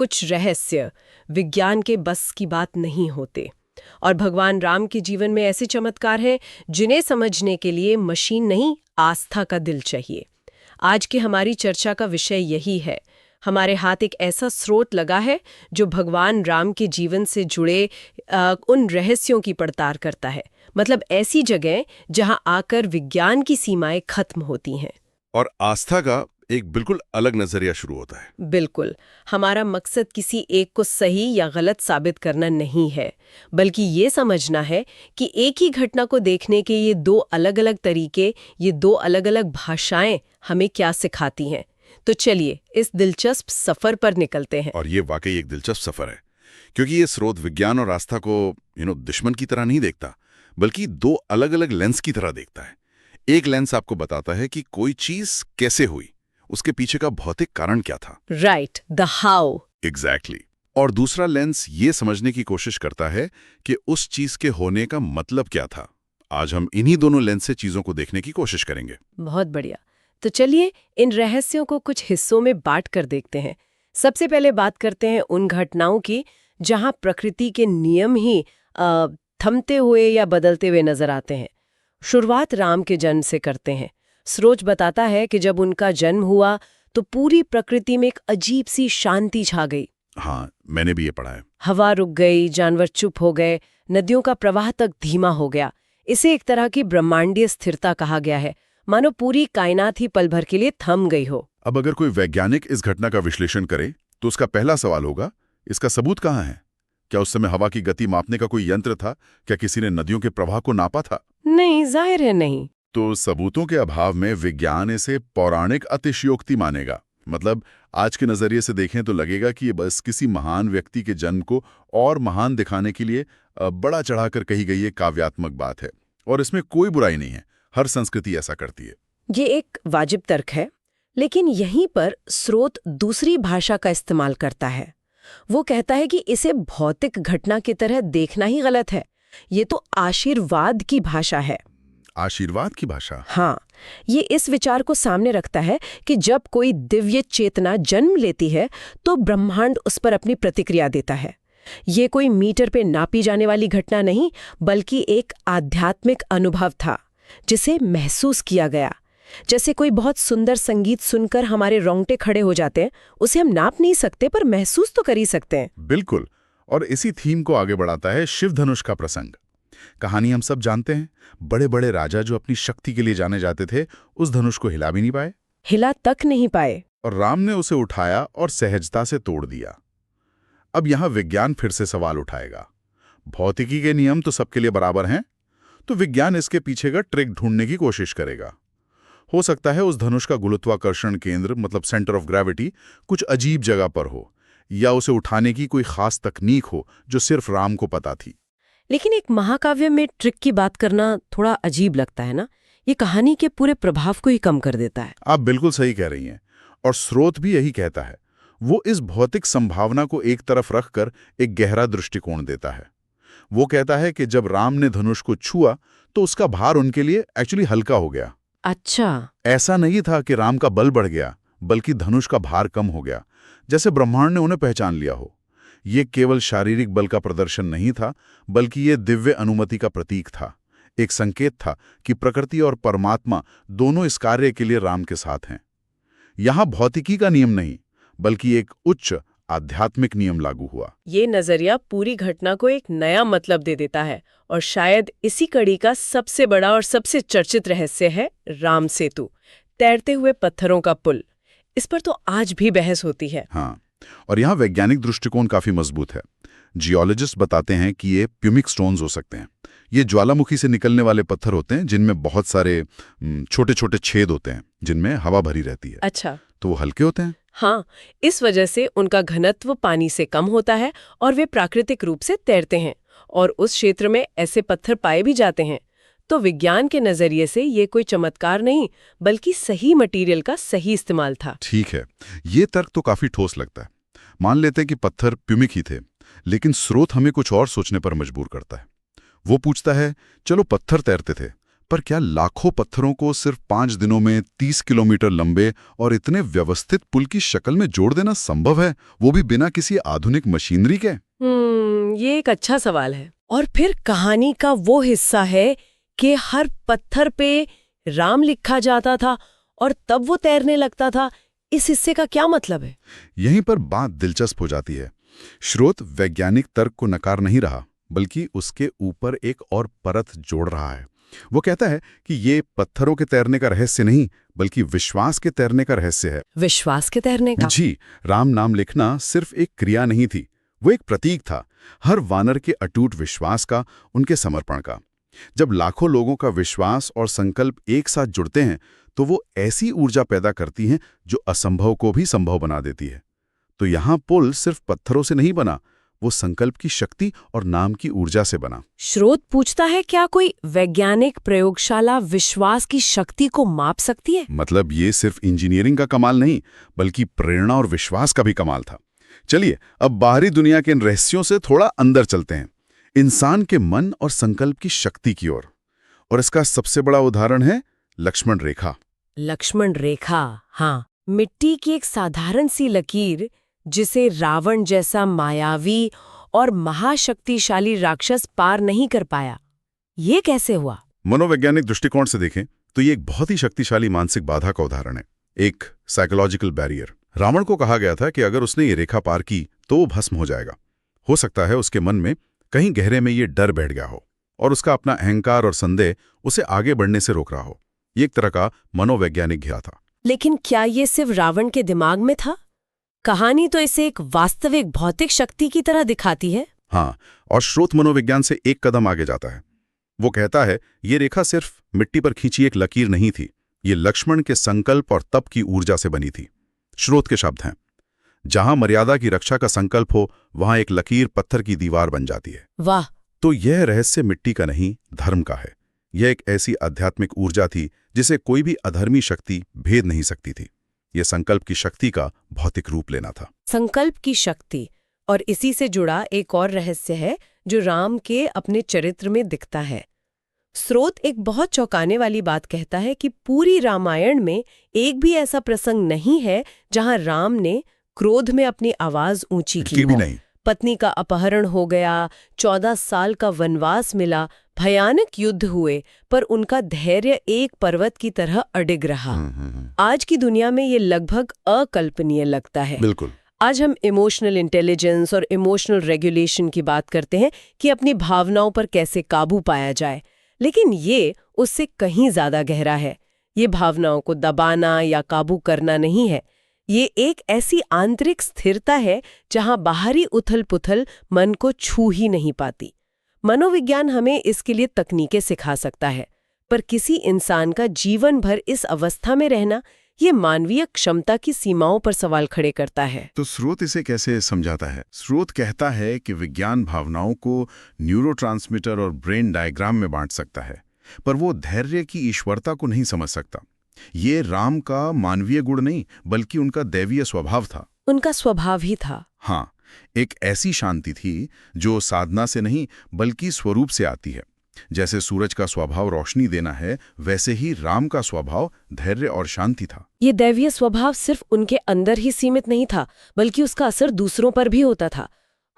कुछ रहस्य विज्ञान के बस की बात नहीं होते। और भगवान राम के जीवन में ऐसे चमत्कार हैं जिन्हें समझने के लिए मशीन नहीं, आस्था का दिल चाहिए। आज की हमारी चर्चा का विषय यही है। हमारे हाथ एक ऐसा स्रोत लगा है जो भगवान राम के जीवन से जुड़े उन रहस्यों की पड़ताल करता है। मतलब ऐसी जगह जहां आकर विज्ञान की सीमाएं खत्म होती हैं और आस्था का एक बिल्कुल अलग नजरिया शुरू होता है। बिल्कुल। हमारा मकसद किसी एक को सही या गलत साबित करना नहीं है, बल्कि ये समझना है कि एक ही घटना को देखने के ये दो अलग-अलग तरीके, ये दो अलग-अलग भाषाएं हमें क्या सिखाती हैं। तो चलिए इस दिलचस्प सफर पर निकलते हैं। और ये वाकई एक दिलचस्प सफर है, क्योंकि ये स्रोत विज्ञान और आस्था को दुश्मन की तरह नहीं देखता, बल्कि दो अलग-अलग लेंस की तरह देखता है। एक लेंस आपको बताता है कि कोई चीज कैसे हुई, उसके पीछे का भौतिक कारण क्या था। Right, the how. एग्जैक्टली। और दूसरा लेंस ये समझने की कोशिश करता है कि उस चीज के होने का मतलब क्या था। आज हम इन्हीं दोनों लेंस से चीजों को देखने की कोशिश करेंगे। बहुत बढ़िया। तो चलिए इन रहस्यों को कुछ हिस्सों में बांट कर देखते हैं। सबसे पहले बात करते हैं उन घटनाओं की जहां प्रकृति के नियम ही थमते हुए या बदलते हुए नजर आते हैं। शुरुआत राम के जन्म से करते हैं। स्रोत बताता है कि जब उनका जन्म हुआ तो पूरी प्रकृति में एक अजीब सी शांति छा गई। हाँ, मैंने भी ये पढ़ा है। हवा रुक गई, जानवर चुप हो गए, नदियों का प्रवाह तक धीमा हो गया। इसे एक तरह की ब्रह्मांडीय स्थिरता कहा गया है, मानो पूरी कायनात ही पल भर के लिए थम गई हो। अब अगर कोई वैज्ञानिक इस घटना का विश्लेषण करे तो उसका पहला सवाल होगा, इसका सबूत कहाँ है? क्या उस समय हवा की गति मापने का कोई यंत्र था? क्या किसी ने नदियों के प्रवाह को नापा था? नहीं, जाहिर है नहीं। तो सबूतों के अभाव में विज्ञान इसे पौराणिक अतिशयोक्ति मानेगा। मतलब आज के नजरिए से देखें तो लगेगा कि ये बस किसी महान व्यक्ति के जन्म को और महान दिखाने के लिए बड़ा चढ़ाकर कही गई एक काव्यात्मक बात है, और इसमें कोई बुराई नहीं है। हर संस्कृति ऐसा करती है। ये एक वाजिब तर्क है, लेकिन यहीं पर स्रोत दूसरी भाषा का इस्तेमाल करता है। वो कहता है कि इसे भौतिक घटना की तरह देखना ही गलत है। ये तो आशीर्वाद की भाषा है। आशीर्वाद की भाषा? हाँ, ये इस विचार को सामने रखता है कि जब कोई दिव्य चेतना जन्म लेती है तो ब्रह्मांड उस पर अपनी प्रतिक्रिया देता है। ये कोई मीटर पे नापी जाने वाली घटना नहीं, बल्कि एक आध्यात्मिक अनुभव था जिसे महसूस किया गया। जैसे कोई बहुत सुंदर संगीत सुनकर हमारे रोंगटे खड़े हो जाते हैं, उसे हम नाप नहीं सकते पर महसूस तो कर ही सकते हैं। बिल्कुल। और इसी थीम को आगे बढ़ाता है शिव धनुष का प्रसंग। कहानी हम सब जानते हैं, बड़े बड़े राजा जो अपनी शक्ति के लिए जाने जाते थे, उस धनुष को हिला भी नहीं पाए। हिला तक नहीं पाए। और राम ने उसे उठाया और सहजता से तोड़ दिया। अब यहां विज्ञान फिर से सवाल उठाएगा। भौतिकी के नियम तो सबके लिए बराबर हैं, तो विज्ञान इसके पीछे का ट्रिक ढूंढने की कोशिश करेगा। हो सकता है उस धनुष का गुरुत्वाकर्षण केंद्र, मतलब सेंटर ऑफ ग्रेविटी, कुछ अजीब जगह पर हो, या उसे उठाने की कोई खास तकनीक हो जो सिर्फ राम को पता थी। लेकिन एक महाकाव्य में ट्रिक की बात करना थोड़ा अजीब लगता है ना? ये कहानी के पूरे प्रभाव को ही कम कर देता है। आप बिल्कुल सही कह रही हैं, और स्रोत भी यही कहता है। वो इस भौतिक संभावना को एक तरफ रखकर एक गहरा दृष्टिकोण देता है। वो कहता है कि जब राम ने धनुष को छुआ तो उसका भार उनके लिए एक्चुअली हल्का हो गया। अच्छा, ऐसा नहीं था कि राम का बल बढ़ गया, बल्कि धनुष का भार कम हो गया, जैसे ब्रह्मांड ने उन्हें पहचान लिया हो। ये केवल शारीरिक बल का प्रदर्शन नहीं था, बल्कि ये दिव्य अनुमति का प्रतीक था। एक संकेत था कि प्रकृति और परमात्मा दोनों इस कार्य के लिए राम के साथ हैं। यहां भौतिकी का नियम नहीं, बल्कि एक उच्च आध्यात्मिक नियम लागू हुआ। ये नजरिया पूरी घटना को एक नया मतलब दे देता है, और शायद इसी कड़ी का सबसे बड़ा और सबसे चर्चित रहस्य है राम सेतु, तैरते हुए पत्थरों का पुल। इस पर तो आज भी बहस होती है। हाँ, और यहाँ वैज्ञानिक दृष्टिकोण काफी मजबूत है। जियोलॉजिस्ट बताते हैं कि ये प्यूमिक स्टोन्स हो सकते हैं। ये ज्वालामुखी से निकलने वाले पत्थर होते हैं जिनमें बहुत सारे छोटे छोटे छेद होते हैं, जिनमें हवा भरी रहती है। अच्छा, तो वो हल्के होते हैं। हाँ, इस वजह से उनका घनत्व पानी से कम होता है और वे प्राकृतिक रूप से तैरते हैं, और उस क्षेत्र में ऐसे पत्थर पाए भी जाते हैं। तो विज्ञान के नजरिए से ये कोई चमत्कार नहीं, बल्कि सही मटेरियल का सही इस्तेमाल था। ठीक है, ये तर्क तो काफी ठोस लगता है। मान लेते हैं कि पत्थर प्यूमिक ही थे, लेकिन स्रोत हमें कुछ और सोचने पर मजबूर करता है। वो पूछता है, चलो पत्थर तैरते थे, पर क्या लाखों पत्थरों को सिर्फ 5 दिनों में 30 किलोमीटर लंबे और इतने व्यवस्थित पुल की शक्ल में जोड़ देना संभव है, वो भी बिना किसी आधुनिक मशीनरी के? ये एक अच्छा सवाल है। और फिर कहानी का वो हिस्सा है कि हर पत्थर पे राम लिखा जाता था और तब वो तैरने लगता था। इस हिस्से का क्या मतलब है? यहीं पर बात दिलचस्प हो जाती है। स्रोत वैज्ञानिक तर्क को नकार नहीं रहा, बल्कि उसके ऊपर एक और परत जोड़ रहा है। वो कहता है कि ये पत्थरों के तैरने का रहस्य नहीं, बल्कि विश्वास के तैरने का रहस्य है। विश्वास के तैरने का? जी, राम नाम लिखना सिर्फ एक क्रिया नहीं थी, वो एक प्रतीक था, हर वानर के अटूट विश्वास का, उनके समर्पण का। जब लाखों लोगों का विश्वास और संकल्प एक साथ जुड़ते हैं तो वो ऐसी ऊर्जा पैदा करती हैं जो असंभव को भी संभव बना देती है। तो यहाँ पुल सिर्फ पत्थरों से नहीं बना, वो संकल्प की शक्ति और नाम की ऊर्जा से बना। स्रोत पूछता है, क्या कोई वैज्ञानिक प्रयोगशाला विश्वास की शक्ति को माप सकती है? मतलब ये सिर्फ इंजीनियरिंग का कमाल नहीं, बल्कि प्रेरणा और विश्वास का भी कमाल था। चलिए अब बाहरी दुनिया के इन रहस्यों से थोड़ा अंदर चलते हैं, इंसान के मन और संकल्प की शक्ति की ओर। और इसका सबसे बड़ा उदाहरण है लक्ष्मण रेखा। लक्ष्मण रेखा, हाँ, मिट्टी की एक साधारण सी लकीर जिसे रावण जैसा मायावी और महाशक्तिशाली राक्षस पार नहीं कर पाया। ये कैसे हुआ? मनोवैज्ञानिक दृष्टिकोण से देखें तो ये एक बहुत ही शक्तिशाली मानसिक बाधा का उदाहरण है, एक साइकोलॉजिकल बैरियर। रावण को कहा गया था कि अगर उसने ये रेखा पार की तो वो भस्म हो जाएगा। हो सकता है उसके मन में कहीं गहरे में ये डर बैठ गया हो और उसका अपना अहंकार और संदेह उसे आगे बढ़ने से रोक रहा हो। ये एक तरह का मनोवैज्ञानिक घिरा था। लेकिन क्या ये सिर्फ रावण के दिमाग में था? कहानी तो इसे एक वास्तविक भौतिक शक्ति की तरह दिखाती है। हाँ, और स्रोत मनोविज्ञान से एक कदम आगे जाता है। वो कहता है ये रेखा सिर्फ मिट्टी पर खींची एक लकीर नहीं थी, ये लक्ष्मण के संकल्प और तप की ऊर्जा से बनी थी। स्रोत के शब्द हैं, जहां मर्यादा की रक्षा का संकल्प हो वहां एक लकीर पत्थर की दीवार बन जाती है। वाह! तो यह रहस्य मिट्टी का नहीं, धर्म का है। यह एक ऐसी आध्यात्मिक ऊर्जा थी जिसे कोई भी अधर्मी शक्ति भेद नहीं सकती थी। यह संकल्प की शक्ति का भौतिक रूप लेना था। संकल्प की शक्ति। और इसी से जुड़ा एक और रहस्य है जो राम के अपने चरित्र में दिखता है। स्रोत एक बहुत चौंकाने वाली बात कहता है कि पूरी रामायण में एक भी ऐसा प्रसंग नहीं है जहां राम ने क्रोध में अपनी आवाज ऊंची की भी हो। नहीं। पत्नी का अपहरण हो गया, 14 साल का वनवास मिला, भयानक युद्ध हुए, पर उनका धैर्य एक पर्वत की तरह अडिग रहा। आज की दुनिया में ये लगभग अकल्पनीय लगता है। बिल्कुल। आज हम इमोशनल इंटेलिजेंस और इमोशनल रेगुलेशन की बात करते हैं कि अपनी भावनाओं पर कैसे काबू पाया जाए, लेकिन ये उससे कहीं ज्यादा गहरा है। ये भावनाओं को दबाना या काबू करना नहीं है, ये एक ऐसी आंतरिक स्थिरता है जहां बाहरी उथल-पुथल मन को छू ही नहीं पाती। मनोविज्ञान हमें इसके लिए तकनीकें सिखा सकता है, पर किसी इंसान का जीवन भर इस अवस्था में रहना, ये मानवीय क्षमता की सीमाओं पर सवाल खड़े करता है। तो स्रोत इसे कैसे समझाता है? स्रोत कहता है कि विज्ञान भावनाओं को न्यूरोट्रांसमीटर और ब्रेन डायग्राम में बांट सकता है, पर वो धैर्य की ईश्वरता को नहीं समझ सकता। ये राम का मानवीय गुण नहीं, बल्कि उनका दैवीय स्वभाव था। उनका स्वभाव ही था। हाँ, एक ऐसी शांति थी जो साधना से नहीं बल्कि स्वरूप से आती है। जैसे सूरज का स्वभाव रोशनी देना है, वैसे ही राम का स्वभाव धैर्य और शांति था। ये दैवीय स्वभाव सिर्फ उनके अंदर ही सीमित नहीं था, बल्कि उसका असर दूसरों पर भी होता था।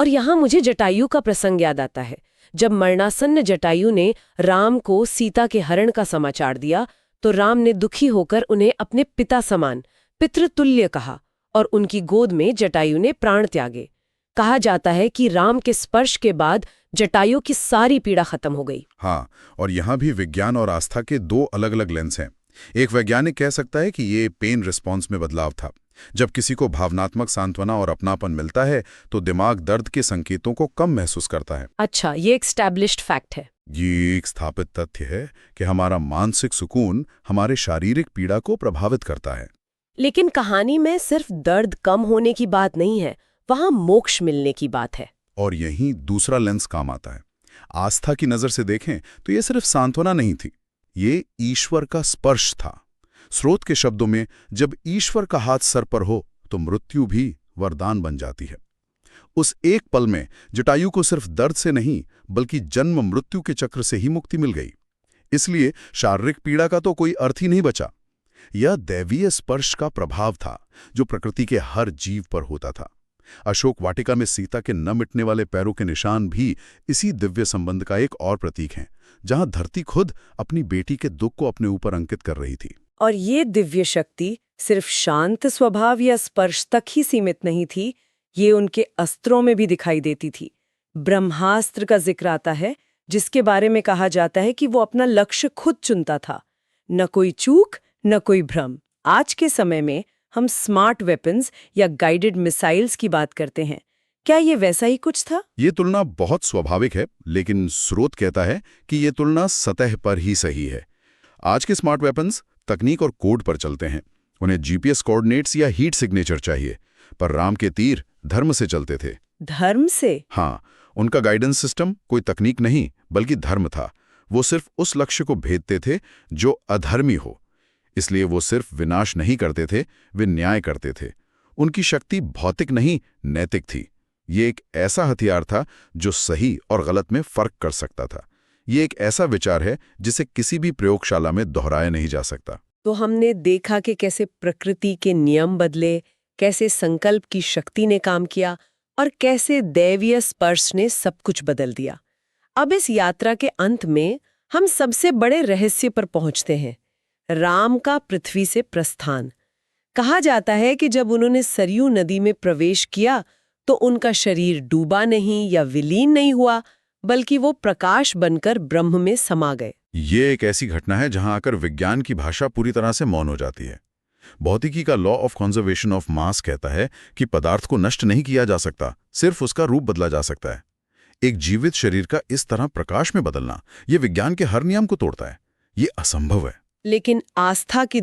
और यहाँ मुझे जटायु का प्रसंग याद आता है। जब मरणासन्न जटायु ने राम को सीता के हरण का समाचार दिया, तो राम ने दुखी होकर उन्हें अपने पिता समान, पितृतुल्य कहा और उनकी गोद में जटायु ने प्राण त्यागे। कहा जाता है कि राम के स्पर्श के बाद जटायु की सारी पीड़ा खत्म हो गई। हाँ, और यहाँ भी विज्ञान और आस्था के दो अलग अलग लेंस हैं। एक वैज्ञानिक कह सकता है कि ये पेन रिस्पॉन्स में बदलाव था। जब किसी को भावनात्मक सांत्वना और अपनापन मिलता है तो दिमाग दर्द के संकेतों को कम महसूस करता है। अच्छा, ये एक एस्टैब्लिश्ड फैक्ट है। ये एक स्थापित तथ्य है कि हमारा मानसिक सुकून हमारे शारीरिक पीड़ा को प्रभावित करता है। लेकिन कहानी में सिर्फ दर्द कम होने की बात नहीं है, वहां मोक्ष मिलने की बात है। और यहीं दूसरा लेंस काम आता है। आस्था की नजर से देखें तो ये सिर्फ सांत्वना नहीं थी, ये ईश्वर का स्पर्श था। स्रोत के शब्दों में, जब ईश्वर का हाथ सर पर हो तो मृत्यु भी वरदान बन जाती है। उस एक पल में जटायु को सिर्फ दर्द से नहीं बल्कि जन्म मृत्यु के चक्र से ही मुक्ति मिल गई। इसलिए शारीरिक पीड़ा का तो कोई अर्थ ही नहीं बचा। यह दैवीय स्पर्श का प्रभाव था जो प्रकृति के हर जीव पर होता था। अशोक वाटिका में सीता के न मिटने वाले पैरों के निशान भी इसी दिव्य संबंध का एक और प्रतीक हैं, जहां धरती खुद अपनी बेटी के दुख को अपने ऊपर अंकित कर रही थी। और ये दिव्य शक्ति सिर्फ शांत स्वभाव या स्पर्श तक ही सीमित नहीं थी, ये उनके अस्त्रों में भी दिखाई देती थी। ब्रह्मास्त्र का जिक्र आता है, जिसके बारे में कहा जाता है कि वो अपना लक्ष्य खुद चुनता था। न कोई चूक, न कोई भ्रम। आज के समय में हम स्मार्ट वेपन्स या गाइडेड मिसाइल्स की बात करते हैं। क्या ये वैसा ही कुछ था? ये तुलना बहुत स्वाभाविक है, लेकिन स्रोत कहता है कि ये तुलना सतह पर ही सही है। आज के स्मार्ट वेपन्स तकनीक और कोड पर चलते हैं। उन्हें जीपीएस कोऑर्डिनेट्स या हीट सिग्नेचर चाहिए, पर राम के तीर धर्म से चलते थे। धर्म से? हाँ, उनका गाइडेंस सिस्टम कोई तकनीक नहीं बल्कि धर्म था। वो सिर्फ उस लक्ष्य को भेदते थे जो अधर्मी हो। इसलिए वो सिर्फ विनाश नहीं करते थे, वे न्याय करते थे। उनकी शक्ति भौतिक नहीं, नैतिक थी। ये एक ऐसा हथियार था जो सही और गलत में फर्क कर सकता था। ये एक ऐसा विचार है जिसे किसी भी प्रयोगशाला में दोहराया नहीं जा सकता। तो हमने देखा कि कैसे प्रकृति के नियम बदले, कैसे संकल्प की शक्ति ने काम किया और कैसे दैवीय स्पर्श ने सब कुछ बदल दिया। अब इस यात्रा के अंत में हम सबसे बड़े रहस्य पर पहुंचते हैं, राम का पृथ्वी से प्रस्थान। कहा जाता है कि जब उन्होंने सरयू नदी में प्रवेश किया तो उनका शरीर डूबा नहीं या विलीन नहीं हुआ, बल्कि वो प्रकाश बनकर ब्रह्म में समा गए। ये एक ऐसी घटना है जहां आकर विज्ञान की भाषा पूरी तरह से मौन हो जाती है। भौतिकी का law of conservation of mass कहता है कि पदार्थ को नष्ट नहीं किया जा सकता, सिर्फ उसका रूप बदला जा सकता है। एक जीवित शरीर का इस तरह प्रकाश में बदलना, ये विज्ञान के हर नियम को तोड़ता है। ये असंभव है। लेकिन आस्था की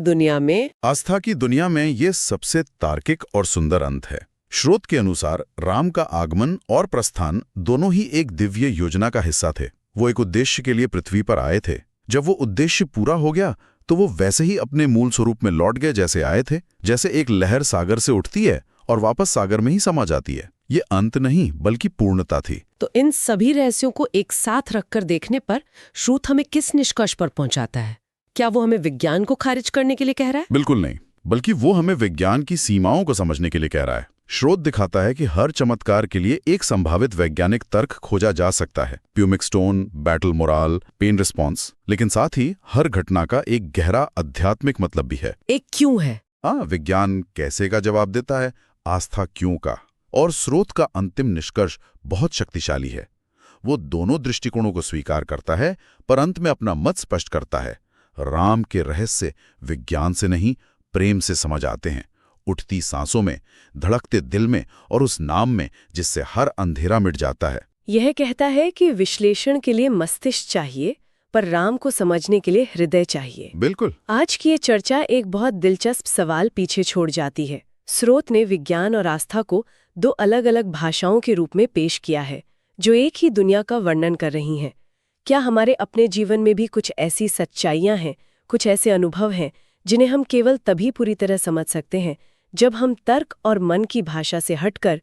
दुनिया में ये सबसे तार्किक और सुंदर अंत है। स्रोत के अनुसार राम का आगमन और प्रस्थान दोनों ही एक दिव्य योजना का हिस्सा थे। वो एक उद्देश्य के लिए पृथ्वी पर आए थे। जब वो उद्देश्य पूरा हो गया तो वो वैसे ही अपने मूल स्वरूप में लौट गए जैसे आए थे। जैसे एक लहर सागर से उठती है और वापस सागर में ही समा जाती है। ये अंत नहीं बल्कि पूर्णता थी। तो इन सभी रहस्यों को एक साथ रखकर देखने पर श्रुत हमें किस निष्कर्ष पर पहुंचाता है? क्या वो हमें विज्ञान को खारिज करने के लिए कह रहा है? बिल्कुल नहीं, बल्कि वो हमें विज्ञान की सीमाओं को समझने के लिए कह रहा है। स्रोत दिखाता है कि हर चमत्कार के लिए एक संभावित वैज्ञानिक तर्क खोजा जा सकता है, pumice stone, battle morale, pain response, लेकिन साथ ही हर घटना का एक गहरा आध्यात्मिक मतलब भी है। एक क्यों है? विज्ञान कैसे का जवाब देता है, आस्था क्यों का। और स्रोत का अंतिम निष्कर्ष बहुत शक्तिशाली है। वो दोनों दृष्टिकोणों को स्वीकार करता है, पर अंत में अपना मत स्पष्ट करता है। राम के रहस्य विज्ञान से नहीं, प्रेम से समझ आते हैं। उठती सांसों में, धड़कते दिल में और उस नाम में जिससे हर अंधेरा मिट जाता है। यह कहता है कि विश्लेषण के लिए मस्तिष्क चाहिए, पर राम को समझने के लिए हृदय चाहिए। बिल्कुल। आज की ये चर्चा एक बहुत दिलचस्प सवाल पीछे छोड़ जाती है। स्रोत ने विज्ञान और आस्था को दो अलग अलग भाषाओं के रूप में पेश किया है, जो एक ही दुनिया का वर्णन कर रही हैं। क्या हमारे अपने जीवन में भी कुछ ऐसी सच्चाइयां हैं, कुछ ऐसे अनुभव हैं जिन्हें हम केवल तभी पूरी तरह समझ सकते हैं जब हम तर्क और मन की भाषा से हटकर